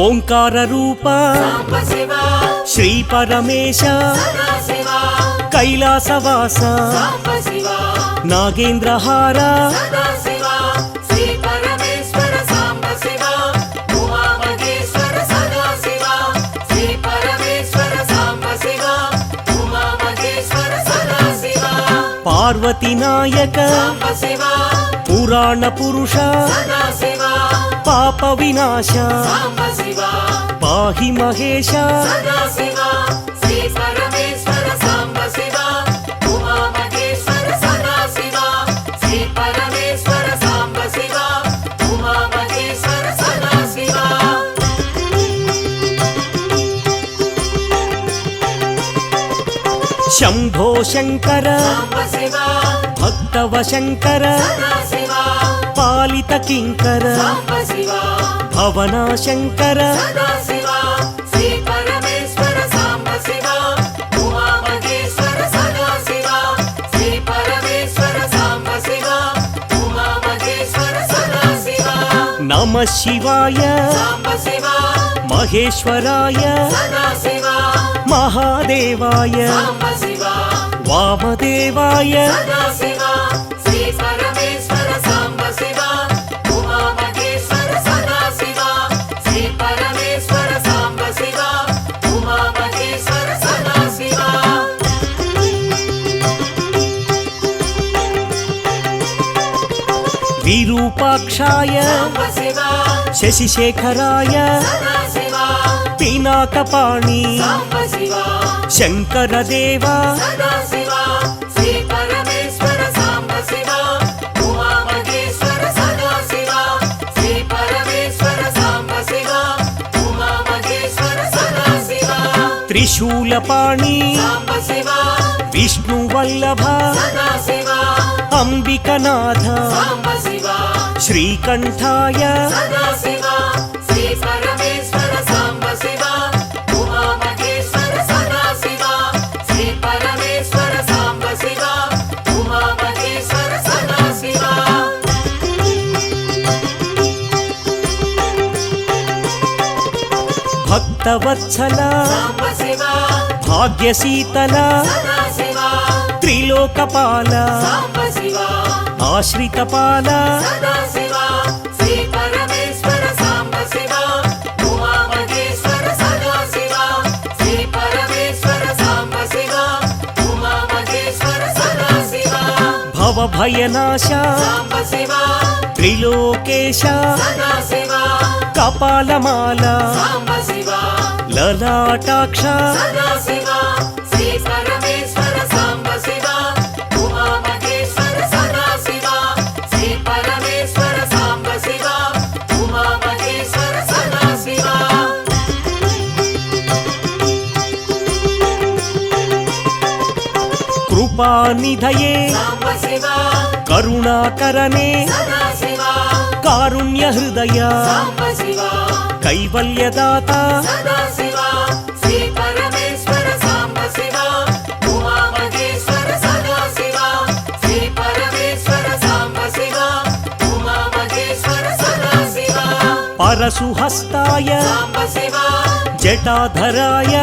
ఓంకార రూప శ్రీ పరమేశ కైలాసవాస నాగేంద్రహార పార్వతీ నాయక పురాణ పురుష పాప వినాశ పాహి మహేశ శంభో శంకర భక్తవ శంకర పాలిత కింకర భవనా శంకర నమః శివాయ మహేశ్వరాయ మహాదేవాయ వామదేవాయ విరూపాక్షాయ శశిశేఖరాయ పినాకపాణి శంకరదేవ త్రిశూలపాణి విష్ణువల్లభ అంబికనాథ శ్రీకంఠాయ భక్తవత్సల భాగ్యశీతల త్రిలోకపాల ఆశ్రితపాల భవభయనాశ త్రిలోకేశ కపాలమాల లలాటాక్ష కృపానిధయే కరుణాకరనే కారుణ్య హృదయ కైవల్యదాత పరశుహస్తాయ జటాధరాయ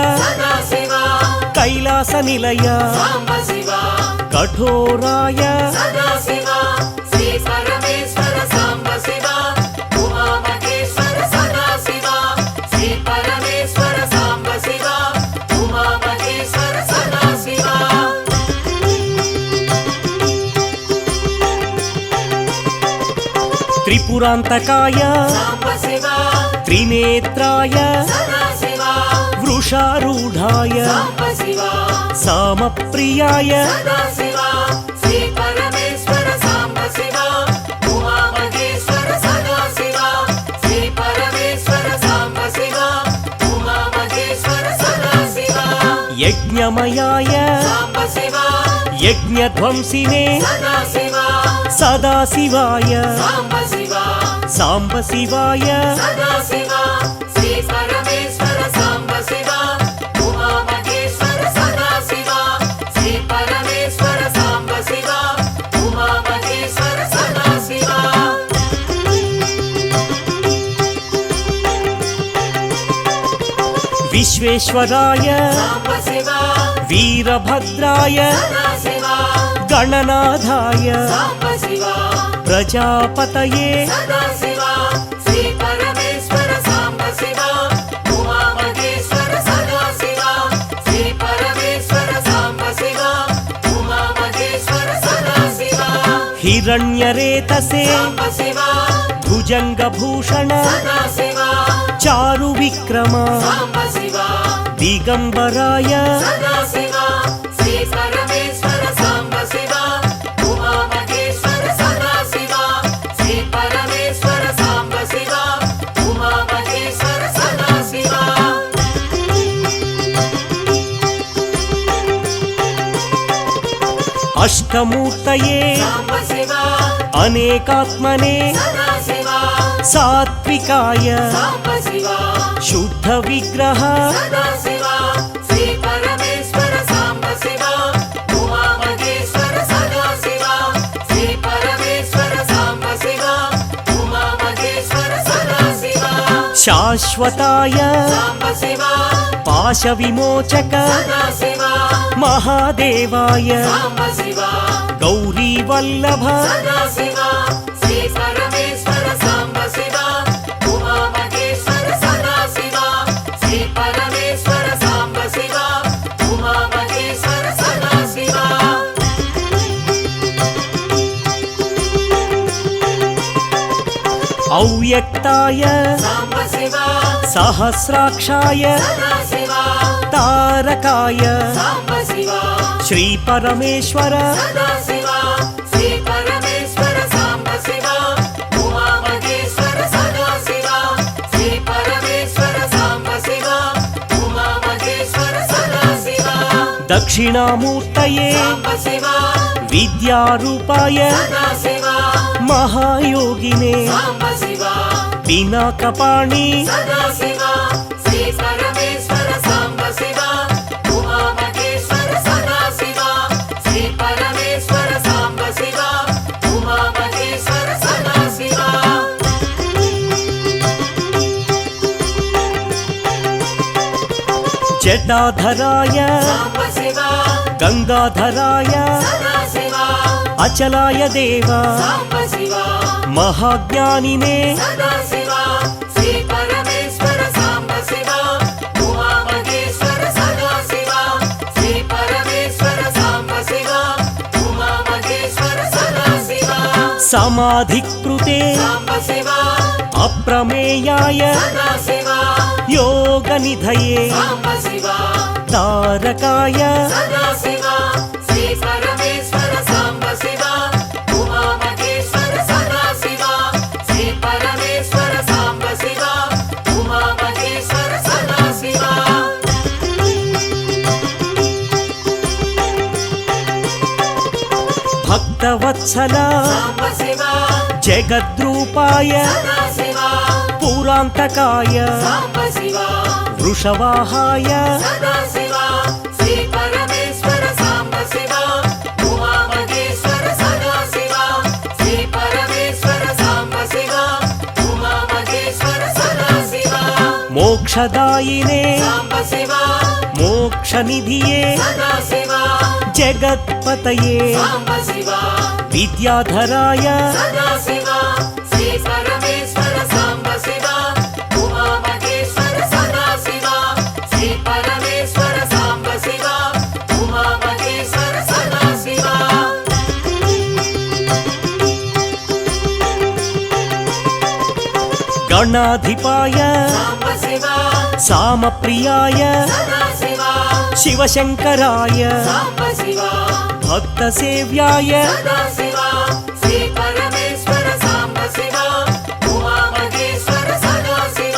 కైలాస నిలయ కఠోరాయ త్రిపురాంతకాయ త్రినేత్రాయ వృషారూఢాయ సామప్రియాయ యజ్ఞమయాయ యజ్ఞధ్వంసినే సదాశివాయ సాంబశివాయ మహేశ్వరాయ సాంబశివ వీరభద్రాయ సదాశివ గణనాథాయ సాంబశివ ప్రజాపతయే సదాశివ శ్రీ పరమేశ్వర సాంబశివ ఉమామహేశ్వర సదాశివ శ్రీ పరమేశ్వర సాంబశివ ఉమామహేశ్వర సదాశివ హిరణ్యరేతసే సాంబశివ భుజంగభూషణ సదాశివ చారు విక్రమ సాంబశివ దిగంబరాయ సదాశివ శ్రీ పరమేశ్వర సాంబశివ ఉమామహేశ్వర సదాశివ శ్రీ పరమేశ్వర సాంబశివ ఉమామహేశ్వర సదాశివ అష్టమూర్తయే సాంబశివ అనేకాత్మనే సదాశివ సాత్వికాయ సాంబశివ శుద్ధ విగ్రహ సదాశివ శ్రీ పరమేశ్వర సాంబశివ ఉమామహేశ్వర సదాశివ శ్రీ పరమేశ్వర సాంబశివ ఉమామహేశ్వర సదాశివ శాశ్వతాయ సాంబశివ పాశ విమోచక సదాశివ మహాదేవాయ సాంబశివ గౌరీ వల్లభ సదాశివ శ్రీ పరమేశ్వర సాంబశివ ఉమామహేశ్వర సదాశివ శ్రీ పరమేశ్వర సాంబశివ ఉమామహేశ్వర సదాశివ అవ్యక్తాయ సాంబశివ సహస్రాక్షాయ సదాశివ తారకాయ సాంబశివ శ్రీ పరమేశ్వర సదాశివ శ్రీ పరమేశ్వర సాంబశివ ఉమామహేశ్వర సదాశివ శ్రీ పరమేశ్వర సాంబశివ ఉమామహేశ్వర సదాశివ దక్షిణామూర్తయే సాంబశివ విద్యారూపాయ సదాశివ మహాయోగినే సాంబశివ పినాకపాణి సదాశివ శ్రీ పరమేశ్వర సాంబశివ ఉమామహేశ్వర సదాశివ శ్రీ పరమేశ్వర సాంబశివ ఉమామహేశ్వర సదాశివ జటాధరాయ సాంబశివ గంగాధరాయ సదాశివ అచలాయ దేవ సాంబశివ మహాజ్ఞానినే సదాశివ శ్రీ పరమేశ్వర సాంబశివ ఉమామహేశ్వర సదాశివ శ్రీ పరమేశ్వర సాంబశివ ఉమామహేశ్వర సదాశివ సమాధికృతే సాంబశివ అప్రమేయాయ సదాశివ యోగనిధయే సాంబశివ తారకాయ సదాశివ శ్రీ పరమేశ్వర సాంబశివ ఉమామహేశ్వర సదాశివ శ్రీ పరమేశ్వర సాంబశివ ఉమామహేశ్వర సదాశివ భక్తవత్సల సాంబశివ జగద్రూపాయ సదాశివ పురాంతకాయ సాంబశివ వృషవాహాయ సదాశివ శ్రీ పరమేశ్వర సాంబశివ ఉమామహేశ్వర సదాశివ శ్రీ పరమేశ్వర సాంబశివ ఉమామహేశ్వర సదాశివ మోక్షదాయినే సాంబశివ మోక్షనిధియే సదాశివ జగత్పతయే సాంబశివ విద్యాధరాయ సదాశివ శ్రీ పరమేశ్వర సాంబశివ ఉమామహేశ్వర సదాశివ శ్రీ పరమేశ్వర సాంబశివ ఉమామహేశ్వర సదాశివ గణాధిపాయ సాంబశివ సామప్రియాయ సదాశివ శివశంకరాయ సాంబశివ భక్తసేవ్యాయ సదాశివ శ్రీ పరమేశ్వర సాంబశివ ఉమామహేశ్వర సదాశివ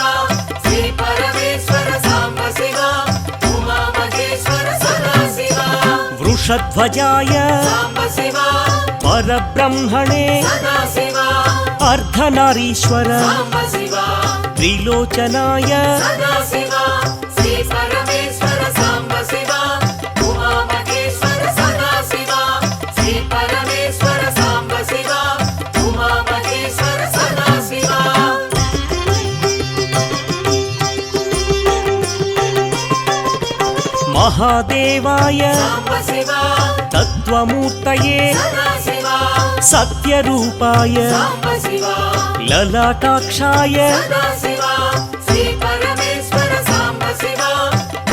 శ్రీ పరమేశ్వర సాంబశివ ఉమామహేశ్వర సదాశివ వృషధ్వజాయ సాంబశివ పరబ్రహ్మణే సదాశివ అర్ధనారీశ్వర సాంబశివ త్రిలోచనాయ సదాశివ శ్రీ పరమేశ్వర సాంబశివ ఉమామహేశ్వర సదాశివ శ్రీ పరమేశ్వర సాంబశివ ఉమామహేశ్వర సదాశివ మహాదేవాయ సాంబ శివ తత్వమూర్తయే సదాశివ సత్యరూపాయ సాంబ శివ లలాటాక్షాయ సదాశివ శ్రీ పరమేశ్వర సాంబ శివ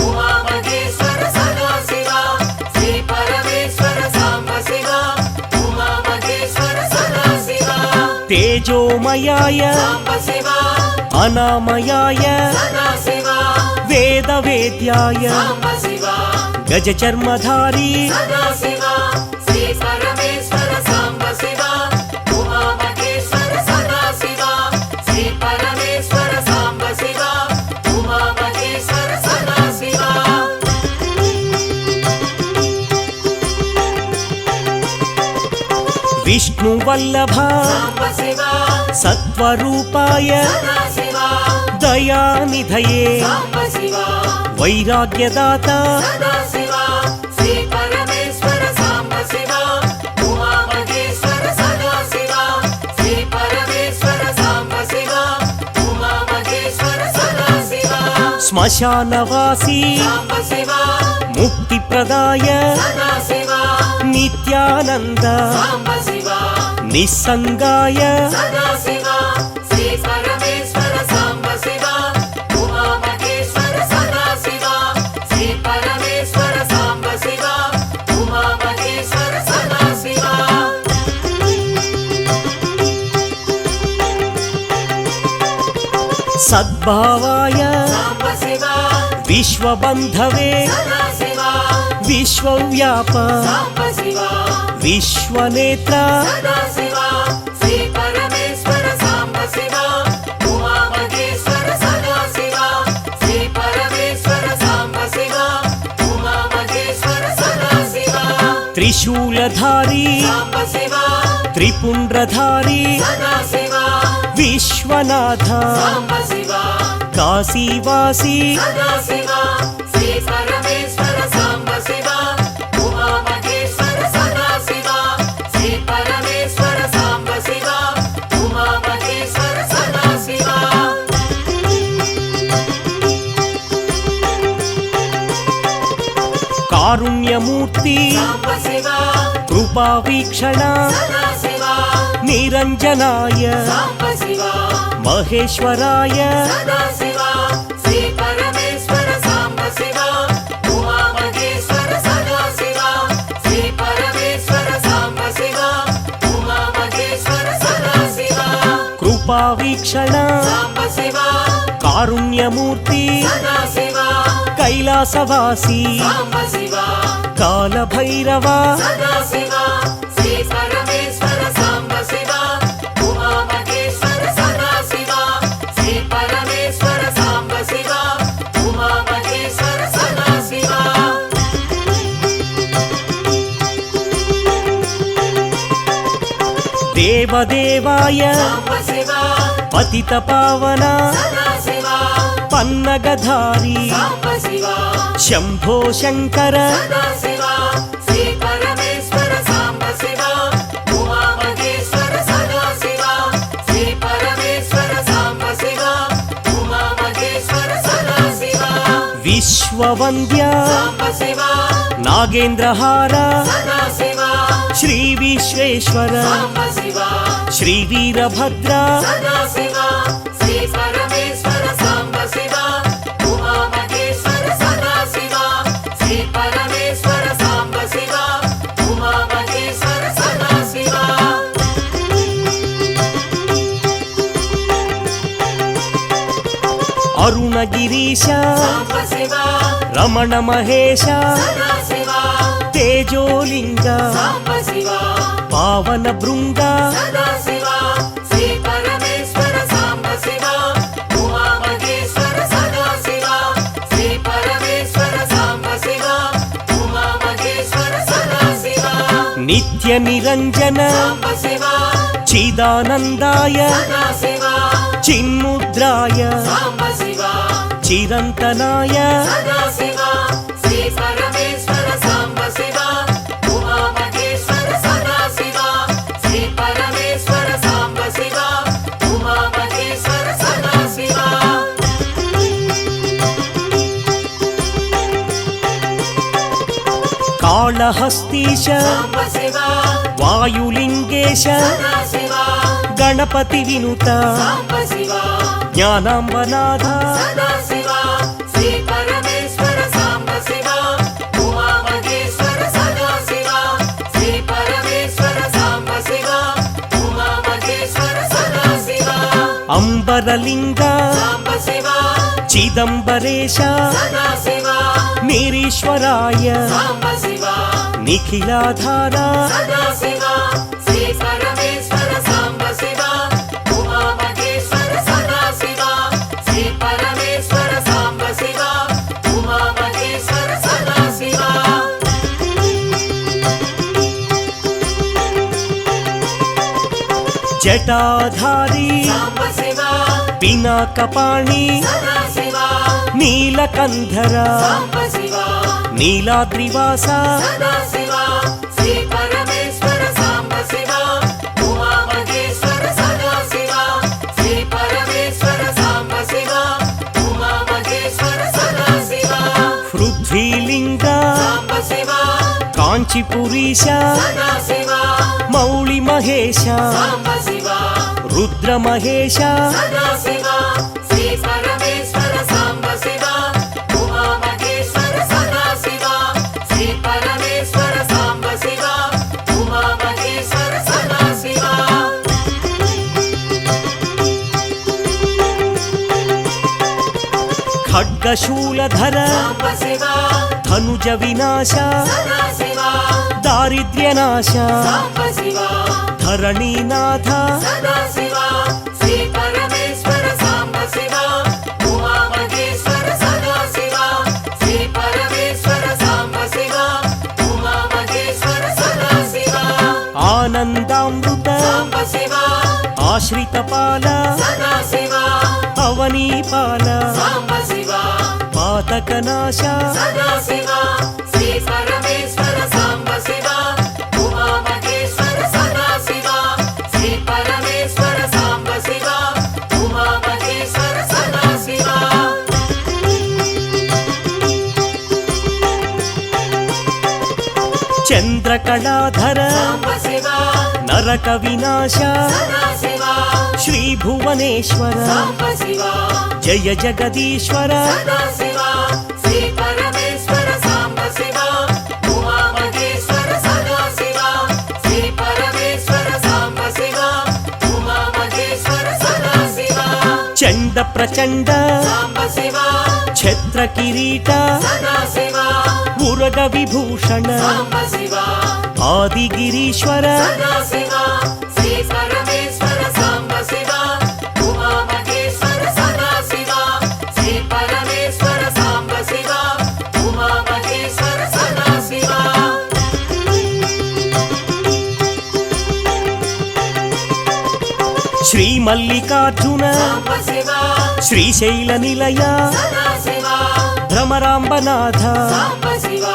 ఉమామహేశ్వర సదాశివ శ్రీ పరమేశ్వర సాంబ శివ ఉమామహేశ్వర సదాశివ తేజోమయాయ సాంబ శివ అనామయాయ సదాశివ వేదవేద్యాయ సాంబ శివ గజచర్మధారీ సదాశివ శ్రీ పరమేశ్వర సాంబ శివ ఉమామహేశ్వర సదాశివ శ్రీ పరమేశ్వర సాంబ శివ ఉమామహేశ్వర సదాశివ విష్ణువల్లభ సాంబ శివ సత్వరూపాయ సదాశివ దయానిధయే సాంబ శివ వైరాగ్యదాత సదాశివ శ్రీ పరమేశ్వర సాంబ శివ ఉమామహేశ్వర సదాశివ శ్రీ పరమేశ్వర సాంబ శివ ఉమామహేశ్వర సదాశివ శ్మశానవాసి సాంబ శివ ముక్తిప్రదాయ సదాశివ నిత్యానంద సాంబ శివ నిస్సంగాయ సదాశివ శ్రీ పరమేశ్వర సాంబ శివ ఉమామహేశ్వర సదాశివ శ్రీ పరమేశ్వర సాంబ శివ ఉమామహేశ్వర సదాశివ సద్భావాయ సాంబ శివ విశ్వబంధవే సదాశివ విశ్వవ్యాప సాంబ శివ విశ్వనేత్ర సదాశివ శ్రీ పరమేశ్వర సాంబ శివ ఉమామహేశ్వర సదాశివ శ్రీ పరమేశ్వర సాంబ శివ ఉమామహేశ్వర సదాశివ త్రిశూలధారీ సాంబ శివ త్రిపుండ్రధారీ సదాశివ విశ్వనాథ సాంబ శివ కాశీవాసి సదాశివ శ్రీ పరమేశ్వర సాంబ శివ ఉమామహేశ్వర సదాశివ శ్రీ పరమేశ్వర సాంబ శివ ఉమామహేశ్వర సదాశివ కారుణ్యమూర్తి సాంబ శివ కృపావీక్షణ సదాశివ నిరంజనాయ సాంబ శివ మహేశ్వరాయ సదాశివ శ్రీ పరమేశ్వర సాంబ శివ ఉమామహేశ్వర సదాశివ శ్రీ పరమేశ్వర సాంబ శివ ఉమామహేశ్వర సదాశివ కృపావీక్షణ సాంబ శివ కారుణ్యమూర్తి సదాశివ కైలాసవాసి సాంబ శివ కాలభైరవ సదాశివ శ్రీ పరమేశ్వర సాంబ శివ ఉమామహేశ్వర సదాశివ శ్రీ పరమేశ్వర సాంబ శివ ఉమామహేశ్వర సదాశివ దేవదేవాయ సాంబ శివ పతిత పావన సదాశివ పన్నగధారి సాంబ శివ శంభో శంకర సదాశివ శ్రీ పరమేశ్వర సాంబ శివ ఉమామహేశ్వర సదాశివ శ్రీ పరమేశ్వర సాంబ శివ ఉమామహేశ్వర సదాశివ విశ్వవంద్య సాంబ శివ నాగేంద్రహార సదాశివ శ్రీ విశ్వేశ్వర సాంబ శివ శ్రీ వీరభద్ర సదాశివ శ్రీ పరమేశ్వర సాంబ శివ ఉమామహేశ్వర సదాశివ శ్రీ పరమేశ్వర సాంబ శివ ఉమామహేశ్వర సదాశివ అరుణగిరీశ సాంబ శివ రమణ మహేశ సదాశివ తేజోలింగ సాంబ శివ పావన బృంగ సదాశివ శ్రీ పరమేశ్వర సాంబ శివ ఉమామహేశ్వర సదాశివ శ్రీ పరమేశ్వర సాంబ శివ ఉమామహేశ్వర సదాశివ నిత్య నిరంజన సాంబ శివ చిదానందాయ సదాశివ చిన్ముద్రాయ సాంబ శివ చిరంతనాయ సదాశివ శ్రీ పరమేశ్వర సాంబ శివ ఉమామహేశ్వర సదాశివ శ్రీ పరమేశ్వర సాంబ శివ ఉమామహేశ్వర సదాశివ కాళహస్తీశ సాంబ శివ వాయులింగేశ సదాశివ గణపతి వినుత సాంబ శివ జ్ఞానాంబనాథ సదాశివ శ్రీ పరమేశ్వర సాంబ శివ ఉమా మహేశ్వర సదాశివ శ్రీ పరమేశ్వర సాంబ శివ ఉమా మహేశ్వర సదాశివ అంబరలింగ సాంబ శివ చిదంబరేశ సదాశివ నిరీశ్వరాయ సాంబ శివ నిఖిలాధార సదాశివ శ్రీ పరమేశ్వర సాంబ శివ ఉమా మహేశ్వర సదాశివ శ్రీ పరమేశ్వర సాంబ శివ ఉమా మహేశ్వర సదాశివ జటాధారి సాంబ శివ పినాకపాణి సదాశివ నీలకంధర సాంబ శివ నీలాద్రివాస సదాశివ శ్రీ పరమేశ్వర సాంబ శివ ఉమా మహేశ్వర సదాశివ శ్రీ పరమేశ్వర సాంబ శివ ఉమా మహేశ్వర సదాశివ పృథ్వీలింగ సాంబ శివ కాంచీపురీశ సదాశివ మౌళి మహేశ సాంబ శివ రుద్ర మహేశ సదాశివ శ్రీ పరమేశ్వర సాంబ శివ ఉమా మహేశ్వర సదాశివ శ్రీ పరమేశ్వర సాంబ శివ ఉమా మహేశ్వర సదాశివ ఖడ్గశూలధర సాంబ శివ ధనుజ వినాశ సదాశివ దారిద్ర్యనాశ సాంబ శివ ధరణీనాథ సదాశివ శ్రీ పరమేశ్వర సాంబ శివ ఉమా మహేశ్వర సదాశివ శ్రీ పరమేశ్వర సాంబ శివ ఉమా మహేశ్వర సదాశివ ఆనందామృత సాంబ శివ ఆశ్రితపాల సదాశివ అవనీపాల సాంబ శివ పాతకనాశ సదాశివ శ్రీ పరమేశ్వర సాంబ శివ ఉమా మహేశ్వర సదాశివ శ్రీ పరమేశ్వర సాంబ శివ ఉమా మహేశ్వర సదాశివ చంద్రకళాధర సాంబ శివ నరక వినాశ సదాశివ శ్రీ భువనేశ్వర సాంబ శివ జయ జగదీశ్వర సదాశివ శ్రీ పరమేశ్వర సాంబ శివ ఉమా మహేశ్వర సదాశివ శ్రీ పరమేశ్వర సాంబ శివ ఉమా మహేశ్వర సదాశివ చండ ప్రచండ సాంబ శివ ఛత్ర కిరీట సదాశివ ఉరగ విభూషణ సాంబ శివ ఆదిగిరీశ్వర సదాశివ శ్రీ పరమేశ్వర సాంబ శివ ఉమా మహేశ్వర సదాశివ శ్రీ పరమేశ్వర సాంబ శివ ఉమా మహేశ్వర సదాశివ శ్రీ మల్లికార్జున సాంబ శివ శ్రీశైల నిలయ సదాశివ భ్రమరాంబనాథ సాంబ శివ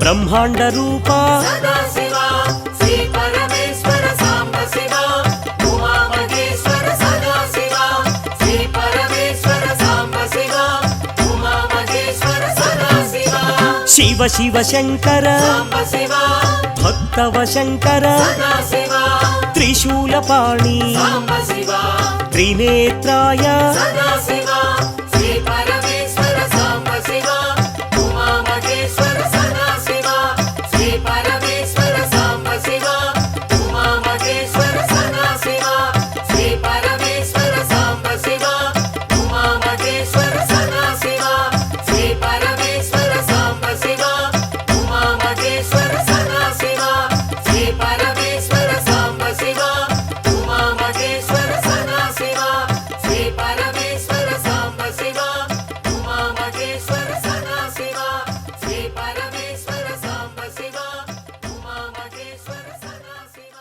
బ్రహ్మాండ రూప సదాశివ శ్రీ పరమేశ్వర సాంబ శివ ఉమా మహేశ్వర సదాశివ శ్రీ పరమేశ్వర సాంబ శివ ఉమా మహేశ్వర సదాశివ శివ శివ శంకర సాంబ శివ భక్తవ శంకర సదాశివ త్రిశూలపాణి సాంబ శివ త్రినేత్రాయ సదాశివ శ్రీ పరమేశ్వర సాంబ శివ ఉమా మహేశ్వర సదాశివ శ్రీ పరమేశ్వర సాంబ శివ ఉమా మహేశ్వర సదాశివ శ్రీ పరమేశ్వర సాంబ శివ ఉమా మహేశ్వర సదాశివ శ్రీ పరమేశ్వర సాంబ శివ ఉమా మహేశ్వర సదాశివ శ్రీ పరమేశ్వర సాంబ శివ ఉమా మహేశ్వర సదాశివ శ్రీ పరమేశ్వర సాంబ శివ ఉమా మహేశ్వర సదాశివ శ్రీ పరమేశ్వర సాంబ శివ ఉమా మహేశ్వర సదాశివ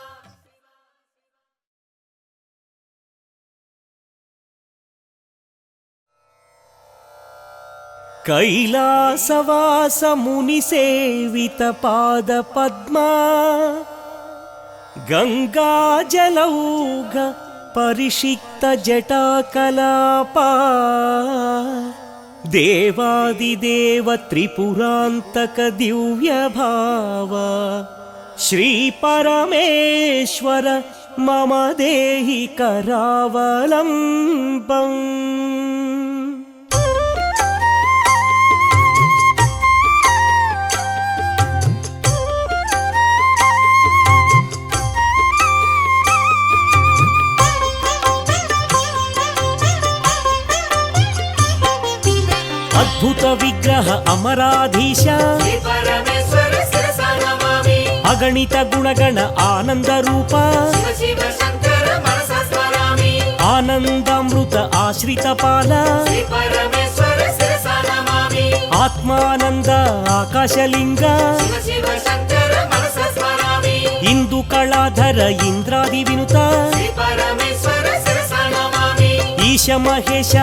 కైలాసవాస ముని సేవిత పాద పద్మా గంగాజలౌఘ పరిషిక్త జటాకలాపా దేవాదిదేవ త్రిపురాంతక దివ్య భావ శ్రీ పరమేశ్వర మమ దేహి కరావలంబం. అద్భుత విగ్రహ అమరాధీశ శ్రీ పరమేశ్వర శిరసా నమామి. అగణిత గుణగణ ఆనంద రూప శివ శివ శంకర మనసా స్మరామి. ఆనందామృత ఆశ్రిత పాల శ్రీ పరమేశ్వర శిరసా నమామి. ఆత్మానంద ఆకాశలింగ శివ శివ శంకర మనసా స్మరామి. ఇందు కళాధర ఇంద్రాది వినుత శ్రీ పరమేశ్వర శిరసా నమామి. ఈశ మహేశ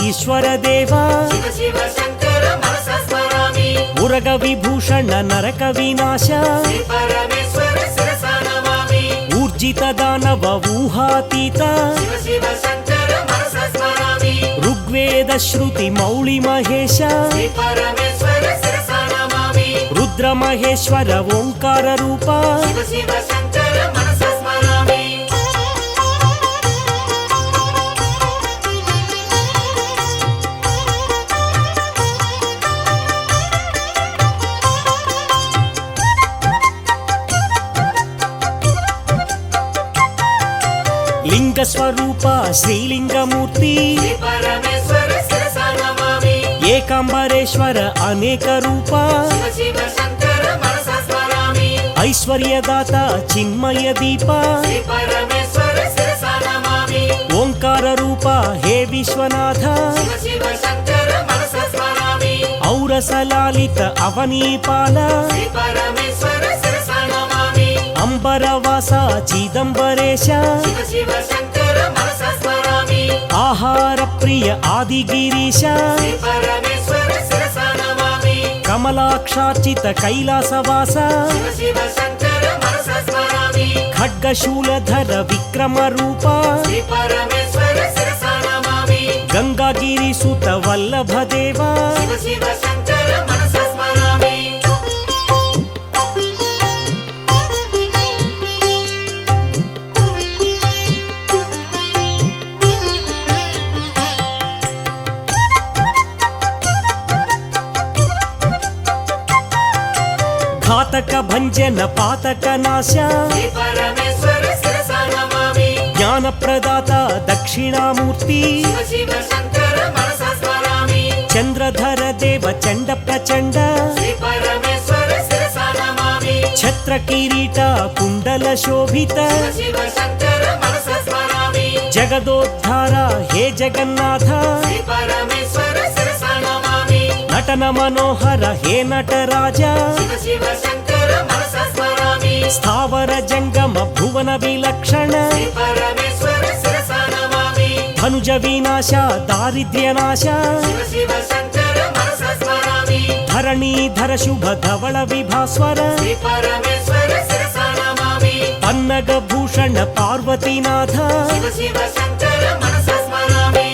ఈశ్వర దేవా శివ శివ శంకర మనసా స్మరామి. ఉరగ విభూషణ నరక వినాశ శ్రీ పరమేశ్వర శిరసా నమామి. ఊర్జిత దానవ ఊహాతీత శివ శివ శంకర మనసా స్మరామి. ఋగ్వేద శృతి మౌళి మహేశ శ్రీ పరమేశ్వర శిరసా నమామి. రుద్ర మహేశ్వర ఓంకార రూప శివ శివ శంకర మనసా స్మరామి. లింగ స్వరూప శ్రీలింగమూర్తి శ్రీ పరమేశ్వర శిరసా నమామి. ఏకాంబరేశ్వర అనేక రూప శివ శివ శంకర మనసా స్మరామి. ఐశ్వర్యదాత చిన్మయ దీప శ్రీ పరమేశ్వర శిరసా నమామి. ఓంకార రూప హే విశ్వనాథ శివ శివ శంకర మనసా స్మరామి. ఔరసలాలిత అవనీపాల శ్రీ పరమేశ్వర శిరసా నమామి. అంబరవాస చిదంబరేశ శివ శివ శంకర మనసా స్మరామి. ఆహార ప్రియ ఆదిగిరీశ శ్రీ పరమేశ్వర శిరసా నమామి. కమలాక్షార్చిత కైలాసవాస శివ శివ శంకర మనసా స్మరామి. ఖడ్గశూలధర విక్రమ రూప శ్రీ పరమేశ్వర శిరసా నమామి. గంగాగిరి సుత వల్లభ దేవా శివ శివ శంకర మనసా స్మరామి. ఘాతక భంజన పాతక నాశ శ్రీ పరమేశ్వర శిరసా నమామి. జ్ఞాన ప్రదాత దక్షిణామూర్తి శివ శివ శంకర మనసా స్మరామి. చంద్రధర దేవ చండ ప్రచండ శ్రీ పరమేశ్వర శిరసా నమామి. ఛత్ర కిరీట కుండల శోభిత శివ శివ శంకర మనసా స్మరామి. జగదోద్ధార హే జగన్నాథ శ్రీ పరమేశ్వర శిరసా నమామి. నటన మనోహర హే నటరాజ శివ శివ శంకర మనసా స్మరామి. స్థావర జంగమ భువన విలక్షణ శ్రీ పరమేశ్వర శిరసా నమామి. ధనుజ వినాశ దారిద్ర్య నాశ శివ శివ శంకర మనసా స్మరామి. ధరణీధర శుభ ధవళ విభాస్వర శ్రీ పరమేశ్వర శిరసా నమామి. పన్నగ భూషణ పార్వతీనాథ శివ శివ శంకర మనసా స్మరామి.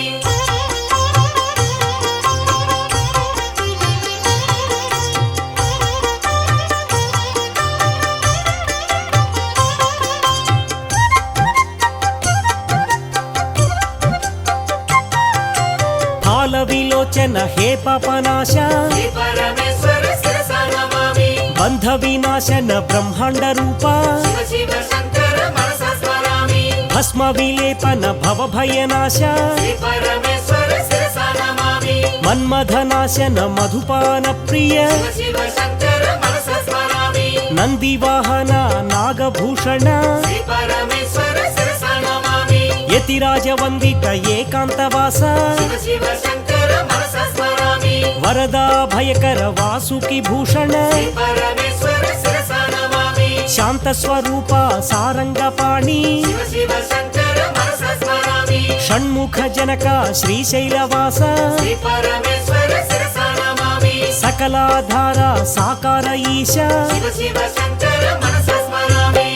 కాల విలోచన హే పాపనాశ శ్రీ పరమేశ్వర శిరసా నమామి. బంధ వినాశన బ్రహ్మాండ రూప శివ శివ శంకర మనసా స్మరామి. భస్మ విలేపన భవ భయనాశ శ్రీ పరమేశ్వర శిరసా నమామి. మన్మథ నాశన మధుపాన ప్రియ శివ శివ శంకర మనసా స్మరామి. నంది వాహన నాగభూషణ శ్రీ పరమేశ్వర శిరసా నమామి. యతిరాజ వందిత ఏకాంతవాస శివ శివ శంకర మనసా స్మరామి. వరదా భయకర వాసుకి భూషణ శ్రీ పరమేశ్వర శిరసా నమామి. శాంత స్వరూప సారంగపాణి శివ శివ శంకర మనసా స్మరామి. షణ్ముఖ జనక శ్రీశైలవాస శ్రీ పరమేశ్వర శిరసా నమామి. సకలాధార సాకార ఈశ శివ శివ శంకర మనసా స్మరామి.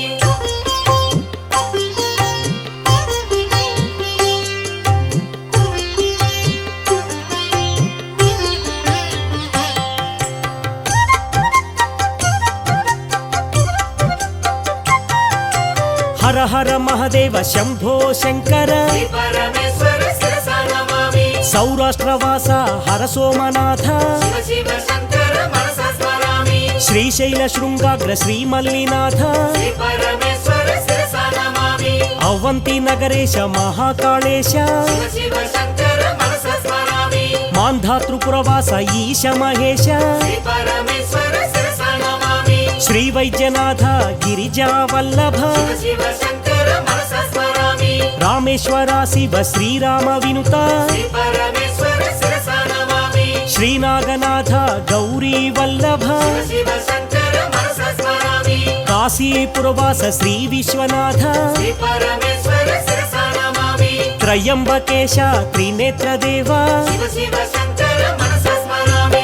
हर महदेव शम्भो शङ्कर श्री परमेश्वर शिरसा नमामि सौराष्ट्रवास हर सोमनाथ शिव शिव शङ्कर मनसा स्मरामि श्रीशैल शृङ्गाग्र श्रीमल्लिनाथ श्री परमेश्वर शिरसा नमामि अवन्ति नगरेश महाकालेश शिव शिव शङ्कर मनसा स्मरामि मान्धातृपुरवास ईश महेश श्री परमेश्वर शिरसा नमामि श्रीवैद्यनाथ गिरिजावल्लभ शिव शिव शङ्कर मनसा स्मरामि रामेश्वरा शिव श्रीराम विनुता श्री परमेश्वर शिरसा नमामि श्रीनागनाथ गौरी वल्लभ शिव शिव शङ्कर मनसा स्मरामि काशीपुरवास श्री विश्वनाथ श्री परमेश्वर शिरसा नमामि त्रयंबकेश त्रिनेत्रदेव शिव शिव शङ्कर मनसा स्मरामि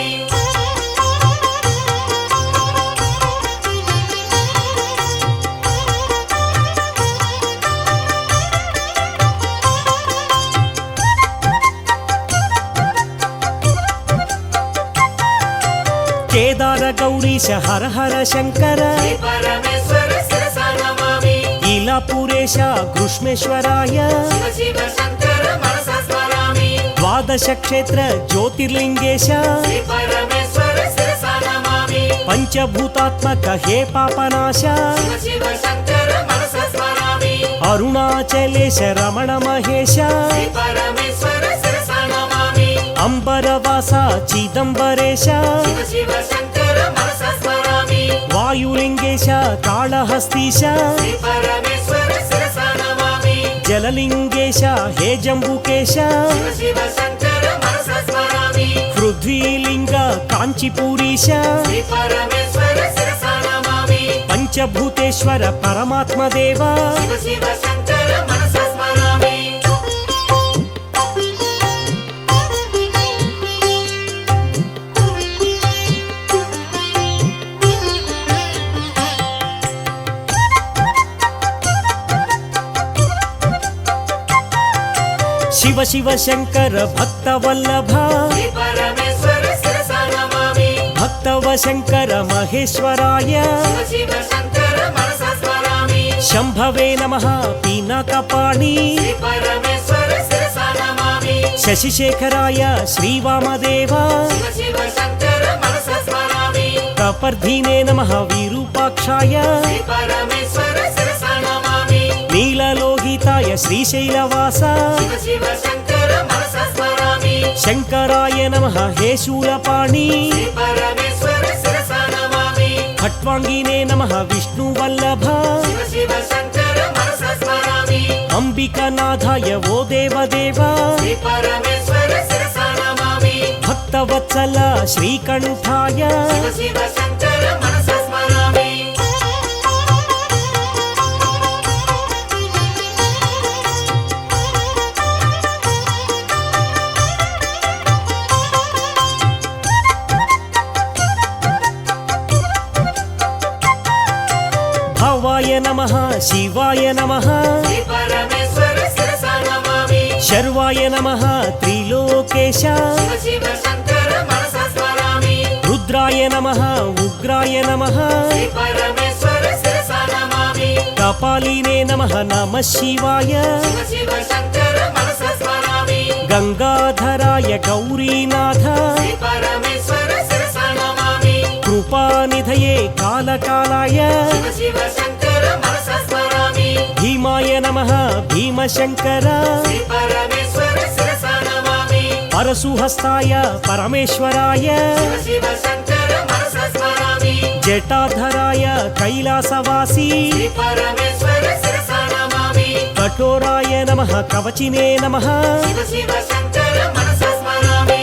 केदार गौरीश हर हर शंकर श्री परमेश्वर शिरसा नमामि इलापुरेश घृष्मेश्वराय शिव शिव शङ्कर मनसा स्मरामि द्वादश क्षेत्र ज्योतिर्लिंगेश श्री परमेश्वर शिरसा नमामि पंचभूतात्मक हे पापनाश शिव शिव शङ्कर मनसा स्मरामि अरुणाचलेश रमण महेश श्री परमेश्वर शिरसा नमामि अंबरवास चिदंबरेश शिव शिव शङ्कर मनसा स्मरामि वायुलिंगेश काళहस्तीश श्री परमेश्वर शिरसा नमामि जललिंगेश हे जम्बुकेश शिव शिव शङ्कर मनसा स्मरामि पृथ्वीलिंग कांचीपुरीश श्री परमेश्वर शिरसा नमामि पंचभूतेश्वर परमात्मदेव शिव शिव शङ्कर मनसा स्मरामि शिव शिव शंकर भक्तवल्लभ श्री परमेश्वर शिरसा नमामि भक्तव शंकर महेश्वराय शिव शिव शङ्कर मनसा स्मरामि शंभवे नमः पीनकपाणि श्री परमेश्वर शिरसा नमामि शशिशेखराय श्रीवामदेव शिव शिव शङ्कर मनसा स्मरामि कपर्धीने नमः विरूपाक्षाय श्री परमेश्वर शिरसा नमामि नीललोहिताय श्रीशैलवास शिव शिव शङ्कर मनसा स्मरामि शंकराय नमः हे शूलपाणि श्री परमेश्वर शिरसा नमामि खट्वाङ्गिने नमः विष्णुवल्लभ शिव शिव शङ्कर मनसा स्मरामि अंबिकानाथाय वो देवदेव श्री परमेश्वर शिरसा नमामि भक्तवत्सल श्रीकण्ठाय शिव शिव शङ्कर मनसा स्मरामि भवाय नमः शिवाय नमः श्री परमेश्वर शिरसा नमामि शर्वाय नमः त्रिलोकेश शिव शिव शङ्कर मनसा स्मरामि रुद्राय नमः उग्राय नमः श्री परमेश्वर शिरसा नमामि कपालिने नमः नमः शिवाय शिव शिव शङ्कर मनसा स्मरामि गंगाधराय गौरीनाथ श्री परमेश्वर शिरसा नमामि कृपानिधये कालकालाय शिव शिव शङ्कर मनसा स्मरामि भीमाय नमः भीमशंकर श्री परमेश्वर शिरसा नमामि परशुहस्ताय परमेश्वराय शिव शिव शङ्कर मनसा स्मरामि जटाधराय कैलासवासी श्री परमेश्वर शिरसा नमामि कठोराय नमः कवचिने नमः शिव शिव शङ्कर मनसा स्मरामि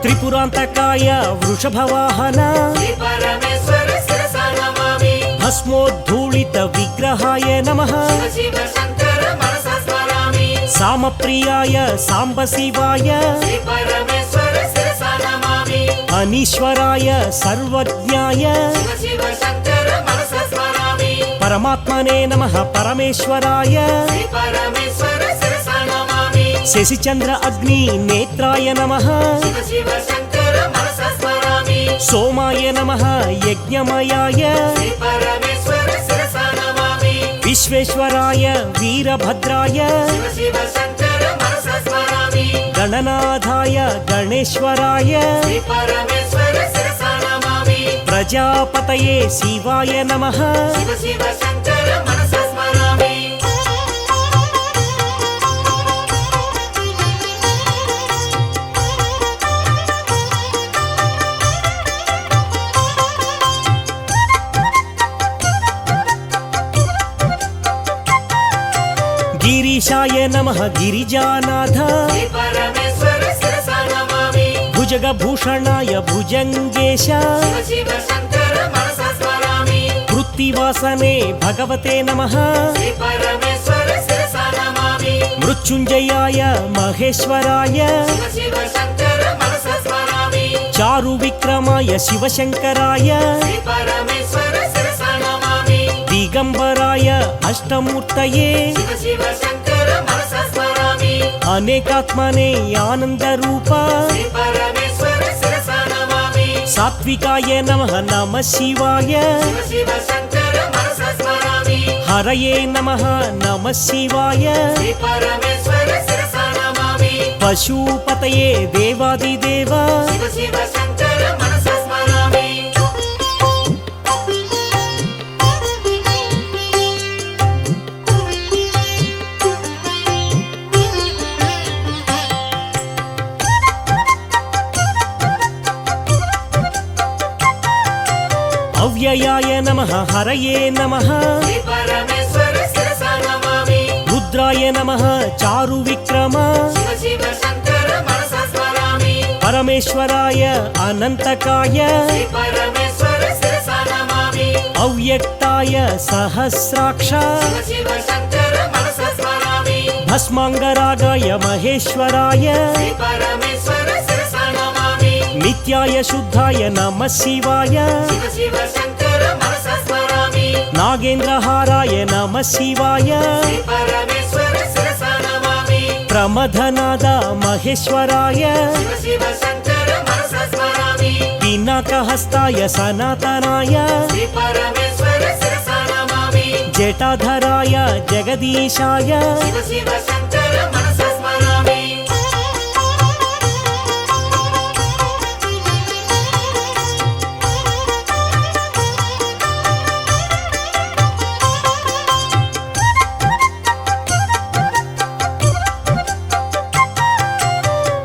त्रिपुरान्तकाय वृषभवाहन श्री परमेश्वर शिरसा नमामि भस्मोद्धूलित विग्रहाय नमः शिव शिव शङ्कर मनसा स्मरामि सामप्रियाय साम्ब शिवाय श्री परमेश्वर शिरसा नमामि अनीश्वराय सर्वज्ञाय शिव शिव शङ्कर मनसा स्मरामि పరమాత్మనే నమః పరమేశ్వరాయ శ్రీ పరమేశ్వర శిరసా నమామి శశిచంద్ర అగ్ని నేత్రాయ నమః శివ శివ శంకర మనసా స్మరామి సోమాయ నమః యజ్ఞమయాయ శ్రీ పరమేశ్వర శిరసా నమామి విశ్వేశ్వరాయ వీరభద్రాయ శివ శివ శంకర మనసా స్మరామి గణనాథాయ గణేశ్వరాయ శ్రీ పరమేశ్వర శిరసా నమామి ప్రజాపతయే శివాయ నమః శివ శివ శంకర మనసా స్మరామి గిరీశాయ నమః గిరిజానాథ శ్రీ పరమేశ్వర శిరసా నమామి భుజగభూషణాయ భుజంగేశ శివ శివ శంకర మనసా స్మరామి వృత్తివాసనే భగవతే నమః శ్రీ పరమేశ్వర శిరసా నమామి మృత్యుంజయాయ మహేశ్వరాయ శివ శివ శంకర మనసా స్మరామి చారు విక్రమాయ శివశంకరాయ శ్రీ పరమేశ్వర శిరసా నమామి దిగంబరాయ అష్టమూర్తయే శివ శివ శంకర మనసా స్మరామి అనేకాత్మనే ఆనందరూప శ్రీ పరమేశ్వర శిరసా నమామి సాత్వికాయ నమః నమః శివాయ శివ శివ శంకర మనసా స్మరామి హరయే నమః నమః శివాయ శ్రీ పరమేశ్వర శిరసా నమామి పశుపతయే దేవాదిదేవ శివ శివ శంకర మనసా స్మరామి అవ్యయాయ నమః హరయే నమః శ్రీ పరమేశ్వర శిరసా నమామి రుద్రాయ నమః చారు విక్రమ శివ శివ శంకర మనసా స్మరామి పరమేశ్వరాయ అనంతకాయ శ్రీ పరమేశ్వర శిరసా నమామి అవ్యక్తాయ సహస్రాక్ష శివ శివ శంకర మనసా స్మరామి భస్మాంగరాగాయ మహేశ్వరాయ శ్రీ పరమేశ్వర శిరసా నమామి నిత్యాయ శుద్ధాయ నమః శివాయ శివ శివ శంకర మనసా స్మరామి నాగేంద్రహారాయ నమః శివాయ శ్రీ పరమేశ్వర శిరసా నమామి ప్రమథనాద మహేశ్వరాయ శివ శివ శంకర మనసా స్మరామి పినాకహస్తాయ సనాతనాయ శ్రీ పరమేశ్వర శిరసా నమామి జటాధరాయ జగదీశాయ శివ శివ శంకర మనసా స్మరామి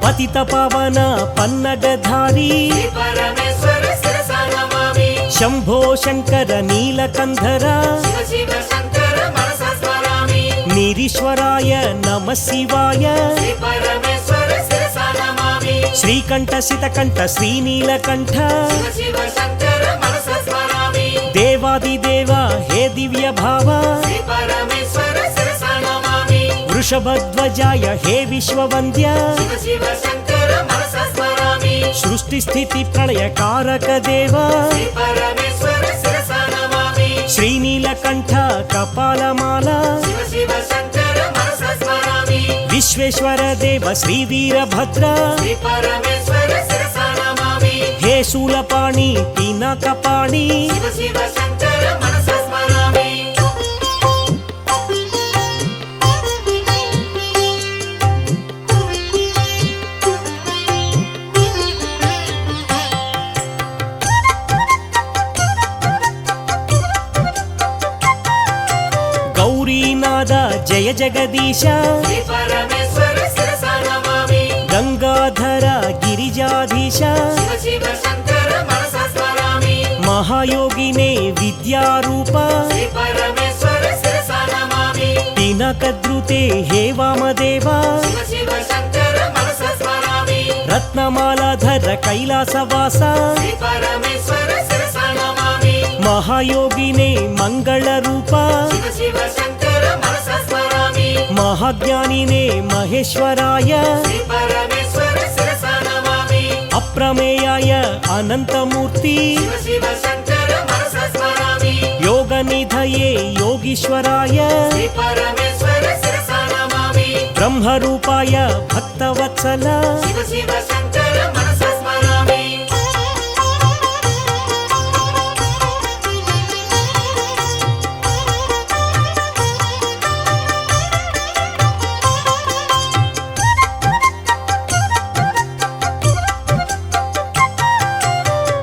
పతిత పవన పన్నగధారి శ్రీ పరమేశ్వర శిరసా నమామి శంభో శంకర నీలకంధర శివ శివ శంకర మనసా స్మరామి నిరీశ్వరాయ నమః శివాయ శ్రీ పరమేశ్వర శిరసా నమామి శ్రీకంఠ శితకంఠ శ్రీనీలకంఠ శివ శివ శంకర మనసా స్మరామి దేవాదిదేవ హే దివ్య భావ శ్రీ పరమేశ్వర శిరసా నమామి వృషభధ్వజాయ హే విశ్వవంద్య శివ శివ శంకర మనసా స్మరామి సృష్టి స్థితి ప్రళయ కారక దేవ శ్రీ పరమేశ్వర శిరసా నమామి శ్రీనీలకంఠ కపాలమాల శివ శివ శంకర మనసా స్మరామి విశ్వేశ్వర దేవ శ్రీ వీరభద్ర శ్రీ పరమేశ్వర శిరసా నమామి హే శూలపాణి పినాకపాణి శివ శివ శంకర మనసా స్మరామి గౌరీనాథ జయ జగదీశ శ్రీ పరమేశ్వర శిరసా నమామి గంగాధర గిరిజాధీశ శివ శివ శంకర మనసా స్మరామి మహాయోగినే విద్యారూప శ్రీ పరమేశ్వర శిరసా నమామి పినకద్రుతే హే వామదేవ శివ శివ శంకర మనసా స్మరామి రత్నమాలాధర కైలాసవాస శ్రీ పరమేశ్వర శిరసా నమామి మహాయోగినే మంగళ రూప శివ శివ శంకర మనసా స్మరామి మహాజ్ఞానినే మహేశ్వరాయ శ్రీ పరమేశ్వర శిరసా నమామి అప్రమేయాయ అనంతమూర్తి శివ శివ శంకర మనసా స్మరామి యోగనిధయే యోగీశ్వరాయ శ్రీ పరమేశ్వర శిరసా నమామి బ్రహ్మరూపాయ భక్తవత్సల శివ శివ శంకర మనసా స్మరామి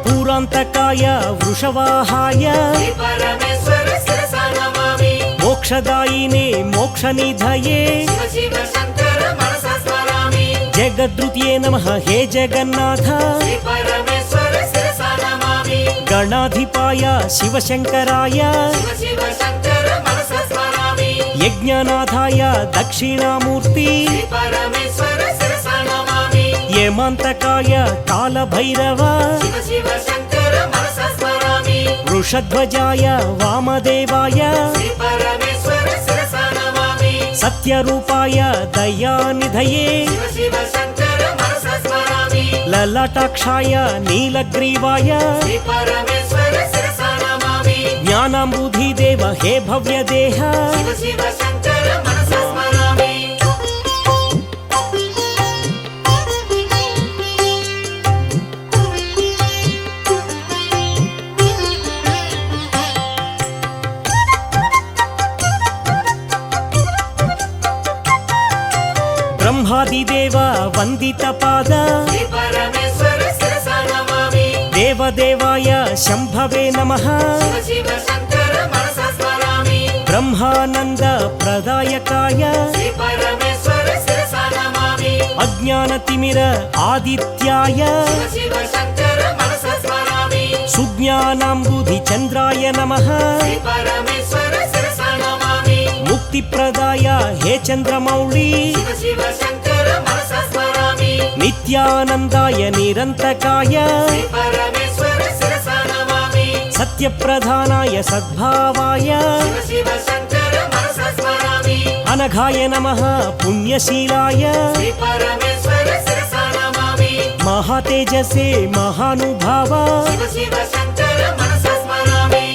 పూరాంతకాయ వృషవాహాయ శ్రీ పరమేశ్వర శిరసా నమామి మోక్షదాయినే మోక్షనిధయే శివ శివ శంకర మనసా స్మరామి జగద్రుత్యే నమః హే జగన్నాథ శ్రీ పరమేశ్వర శిరసా నమామి గణాధిపాయ శివశంకరాయ శివ శివ శంకర మనసా స్మరామి యజ్ఞనాథాయ దక్షిణామూర్తి శ్రీ పరమేశ్వర శిరసా నమామి యమంతకాయ కాలభైరవ శివ శివ శంకర మనసా స్మరామి వృషధ్వజాయ వామదేవాయ శ్రీ పరమేశ్వర శిరసా నమామి సత్యరూపాయ దయానిధయే శివ శివ శంకర మనసా స్మరామి లలాటాక్షాయ నీలగ్రీవాయ శ్రీ పరమేశ్వర శిరసా నమామి జ్ఞానాంబుధిదేవ హే భవ్యదేహ శివ శివ శంకర మనసా స్మరామి బ్రహ్మాదిదేవ వందిత పాద శ్రీ పరమేశ్వర శిరసా నమామి దేవదేవాయ శంభవే నమః శివ శివ శంకర మనసా స్మరామి బ్రహ్మానంద ప్రదాయకాయ శ్రీ పరమేశ్వర శిరసా నమామి అజ్ఞానతిమిర ఆదిత్యాయ శివ శివ శంకర మనసా స్మరామి సుజ్ఞానాంబుధి చంద్రాయ నమః శ్రీ పరమేశ్వర శిరసా నమామి ముక్తిప్రదాయ హే చంద్రమౌళి శివ శివ శంకర మనసా స్మరామి నిత్యానందాయ నిరంతకాయ శ్రీ పరమేశ్వర శిరసా నమామి సత్యప్రధానాయ సద్భావాయ శివ శివ శంకర మనసా స్మరామి అనఘాయ నమః పుణ్యశీలాయ శ్రీ పరమేశ్వర శిరసా నమామి మహాతేజసే మహానుభావ శివ శివ శంకర మనసా స్మరామి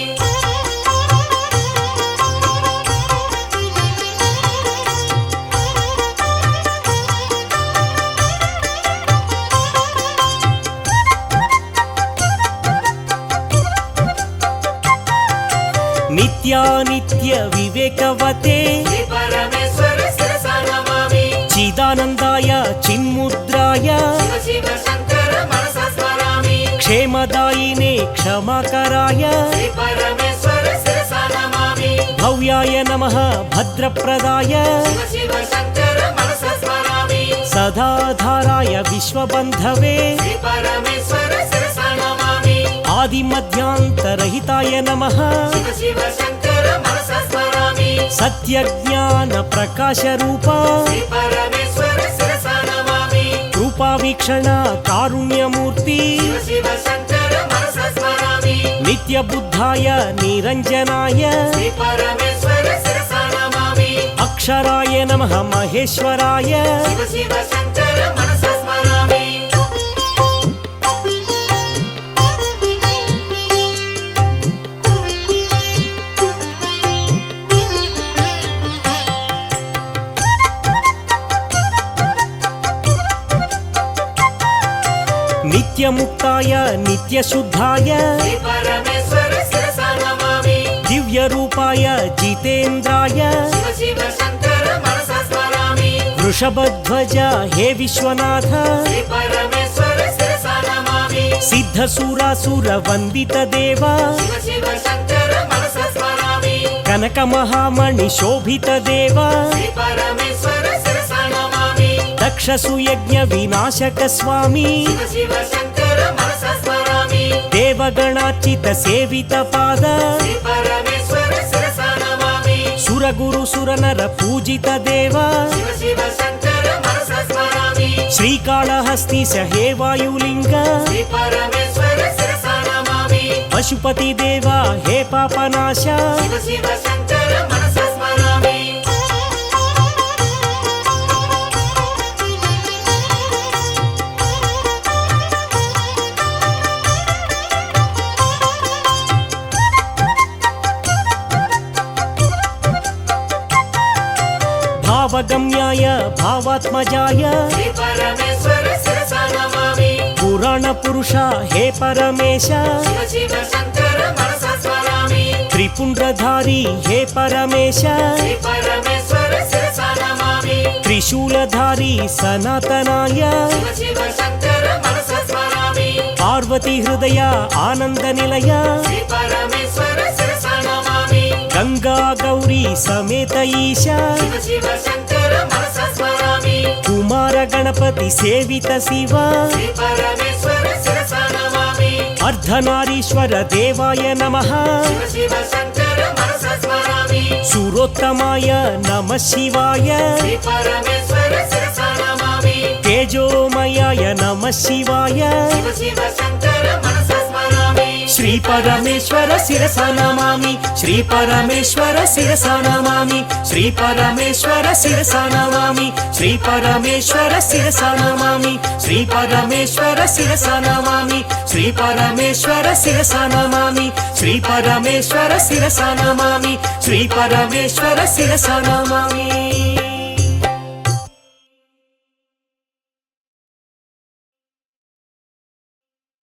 నిత్యానిత్య వివేకవతే శ్రీ పరమేశ్వర శిరసా నమామి చిదానందాయ చిన్ముద్రాయ శివ శివ శంకర మనసా స్మరామి క్షేమదాయినే క్షమాకరాయ శ్రీ పరమేశ్వర శిరసా నమామి భవ్యాయ నమః భద్రప్రదాయ శివ శివ శంకర మనసా స్మరామి సదాధారాయ విశ్వబంధవే శ్రీ పరమేశ్వర శిరసా నమామి ఆదిమధ్యాంతరహితాయ నమః శివ శివ శంకర మనసా స్మరామి సత్యజ్ఞాన ప్రకాశ రూప శ్రీ పరమేశ్వర శిరసా నమామి కృపావీక్షణ కారుణ్యమూర్తి శివ శివ శంకర మనసా స్మరామి నిత్యబుద్ధాయ నిరంజనాయ శ్రీ పరమేశ్వర శిరసా నమామి అక్షరాయ నమః మహేశ్వరాయ శివ శివ శంకర మనసా స్మరామి నిత్యముక్తాయ నిత్యశుద్ధాయ శ్రీ పరమేశ్వర శిరసా నమామి దివ్యరూపాయ జితేంద్రాయ శివ శివ శంకర మనసా స్మరామి వృషభధ్వజ హే విశ్వనాథ శ్రీ పరమేశ్వర శిరసా నమామి సిద్ధసురాసుర వందిత దేవ శివ శివ శంకర మనసా స్మరామి కనక మహామణి శోభిత దేవ శ్రీ పరమేశ్వర శిరసా నమామి దక్ష సుయజ్ఞ వినాశక స్వామి శివ శివ శంకర మనసా స్మరామి దేవగణార్చిత సేవిత పాద శ్రీ పరమేశ్వర శిరసా నమామి సురగురు సురనర పూజిత దేవ శివ శివ శంకర మనసా స్మరామి శ్రీకాళహస్తీశ హే వాయులింగ శ్రీ పరమేశ్వర శిరసా నమామి పశుపతి దేవ హే పాపనాశ శివ శివ శంకర మనసా స్మరామి భావగమ్యాయ భావాత్మజాయ శ్రీ పరమేశ్వర శిరసా నమామి పురాణ పురుష హే పరమేశ శివ శివ శంకర మనసా స్మరామి త్రిపుండ్రధారి హే పరమేశ శ్రీ పరమేశ్వర శిరసా నమామి త్రిశూలధారి సనాతనాయ శివ శివ శంకర మనసా స్మరామి పార్వతీ హృదయ ఆనంద నిలయ శ్రీ పరమేశ్వర శిరసా నమామి గంగా గౌరీ సమేత ఈశ శివ శివ శంకర మనసా స్మరామి కుమార గణపతి సేవిత శివ శ్రీ పరమేశ్వర శిరసా నమామి అర్ధనారీశ్వర దేవాయ నమః శివ శివ శంకర మనసా స్మరామి సురోత్తమాయ నమః శివాయ శ్రీ పరమేశ్వర శిరసా నమామి తేజోమయాయ నమః శివాయ శివ శివ శంకర మనసా స్మరామి శ్రీ పరమేశ్వర శిరసా నమామి శ్రీ పరమేశ్వర శిరసా నమామి శ్రీ పరమేశ్వర శిరసా నమామి శ్రీ పరమేశ్వర శిరసా నమామి శ్రీ పరమేశ్వర శిరసా నమామి శ్రీ పరమేశ్వర శిరసా నమామి శ్రీ పరమేశ్వర శిరసా నమామి శ్రీ పరమేశ్వర శిరసా నమామి